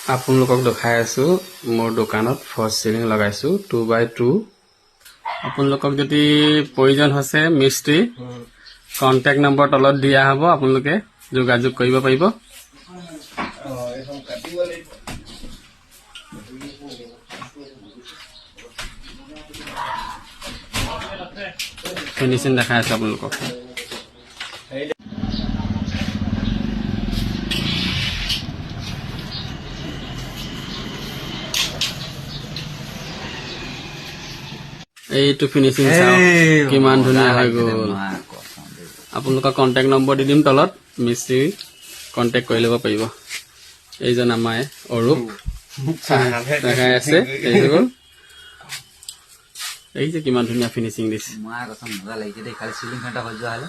আপোনালোকক দেখাই আছো মোৰ দোকানত ফলছ চিলিং লগাইছো 2x2 আপোনালোকক যদি প্ৰয়োজন হৈছে মিস্ত্ৰী কন্টাক্ট নম্বৰ তলত দিয়া হ'ব আপোনালোকে যোগাযোগ কৰিব পাৰিব ফিনিশিং দেখাই আছো আপোনালোকক এইটো ফিনিশিং চাওক কিমান ধুনীয়া হৈ গ'ল আপোনালোকৰ কন্টাক্ট নম্বৰ দি দিম তলত মিস্ত্ৰী কন্টাক্ট কৰি ল'ব পাৰিব এইজন আমাৰ অৰূপ দেখাই আছে এইটো এই যে কিমান ধুনীয়া ফিনিশিং দিছে মজা লাগিছে দেই খালি চিলিং ফেনটা হৈ যোৱা হলে